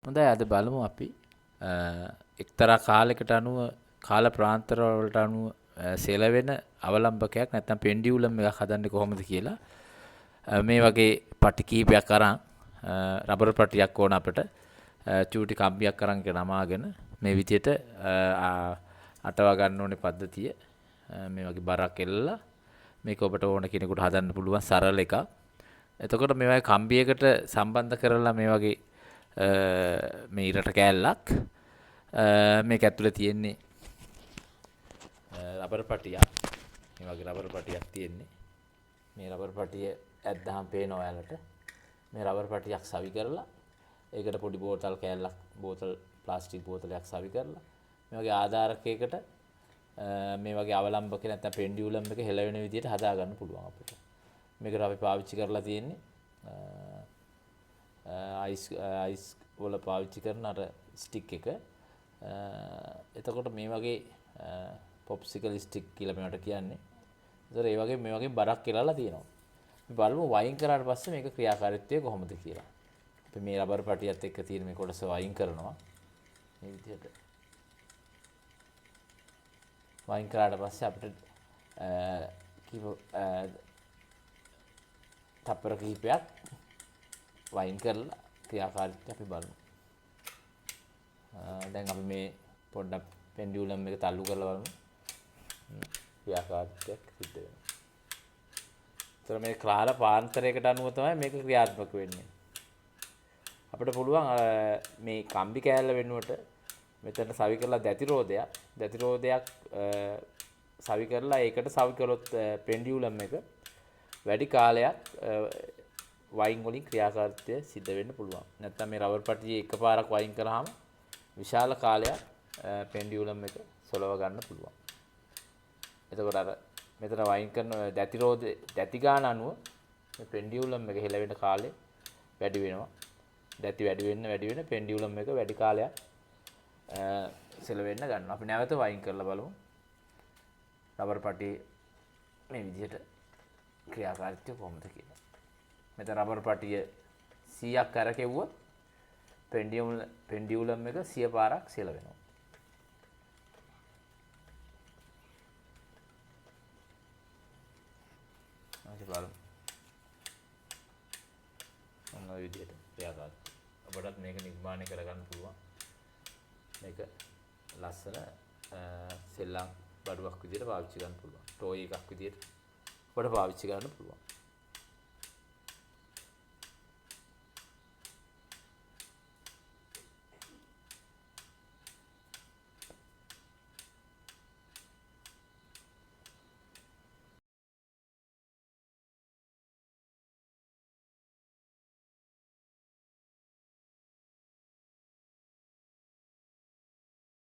හොඳයි අද බලමු අපි එක්තරා කාලයකට අනුව කාල ප්‍රාන්තර වලට අනුව සෙලවෙන අවලම්බකයක් නැත්නම් පෙන්ඩියුලම් එකක් හදන්නේ කොහොමද කියලා. මේ වගේ පටි කීපයක් අරන් රබර් පටියක් ඕන අපිට. චූටි කම්බියක් අරන් නමාගෙන මේ විදියට අටවා ගන්න ඕනේ පද්ධතිය. මේ වගේ බරක් එල්ලලා මේක ඔබට ඕන කෙනෙකුට හදන්න පුළුවන් සරල එකක්. එතකොට මේ වගේ කම්බියකට සම්බන්ධ කරලා මේ වගේ මේ ඉරට කෑල්ලක් මේක ඇතුලේ තියෙන්නේ රබර් පටියක්. මේ වගේ රබර් පටියක් තියෙන්නේ. මේ රබර් පටිය ඇද්දාම පේනවා ඔයාලට. මේ රබර් පටියක් සවි කරලා ඒකට පොඩි බෝතල් කෑල්ලක් ප්ලාස්ටික් බෝතලයක් සවි කරලා මේ වගේ ආධාරකයකට මේ වගේ අවලම්බක නැත්නම් පෙන්ඩියුලම් එක හෙලවෙන විදිහට හදා ගන්න පුළුවන් අපිට. මේකට අපි පාවිච්චි කරලා තියෙන්නේ අයිස් වල පාවිච්චි කරන අර ස්ටික් එක. එතකොට මේ වගේ පොප්සිකල් ස්ටික් කියලා මේවට කියන්නේ. ඒතර ඒ වගේ මේ වගේ බරක් කියලා තියෙනවා. අපි බලමු වයින් කරාට පස්සේ මේක ක්‍රියාකාරීත්වය කොහොමද කියලා. අපි මේ රබර් පටියත් එක්ක තියෙන මේ කොටස වයින් කරනවා. මේ විදිහට. වයින් කරාට පස්සේ අපිට තප්පර කිහිපයක් වයින් කරලා ක්‍රියාකාරීත්වය අපි බලමු. දැන් අපි මේ පොඩ්ඩක් පෙන්ඩියුලම් එක තල්ලු කරලා බලමු. ක්‍රියාකාරීත්වයක් සිද්ධ වෙනවා. ඒතර මේ කාල පාන්තරයකට අනුව තමයි මේක ක්‍රියාත්මක වෙන්නේ. අපිට පුළුවන් මේ කම්බි කෑල්ල වෙනුවට මෙතන සවි කරලා දැතිරෝධයක් සවි කරලා ඒකට සවි කරොත් පෙන්ඩියුලම් එක වැඩි කාලයක් වයින් වලින් ක්‍රියාකාරීත්වය සිද්ධ වෙන්න පුළුවන්. නැත්නම් මේ රබර් පටියේ එකපාරක් වයින් කරාම විශාල කාලයක් පෙන්ඩියුලම් එක සොලව ගන්න පුළුවන්. එතකොට අර මෙතන වයින් කරන දැති ගාන අනුව මේ පෙන්ඩියුලම් එක හෙලවෙන කාලය වැඩි වෙනවා. දැති වැඩි වෙන්න පෙන්ඩියුලම් එක වැඩි කාලයක් සෙලවෙන්න ගන්නවා. අපි නැවත වයින් කරලා බලමු. රබර් පටියේ මේ විදිහට ක්‍රියාකාරීත්වය කොහොමද කියලා. මෙතන රබර් පටිය 100ක් කරකෙව්වොත් පෙන්ඩියුලම් එක 100 පාරක් සෙලවෙනවා. අපි බලමු. මොන විදිහට ක්‍රියාකාරීත්වය. ඔබටත් මේක නිර්මාණය කරගන්න පුළුවන්. මේක ලස්සන සෙල්ලම් බඩුවක් විදිහට පාවිච්චි කරන්න පුළුවන්. ටෝයි එකක් විදිහට ඔබට පාවිච්චි කරන්න පුළුවන්.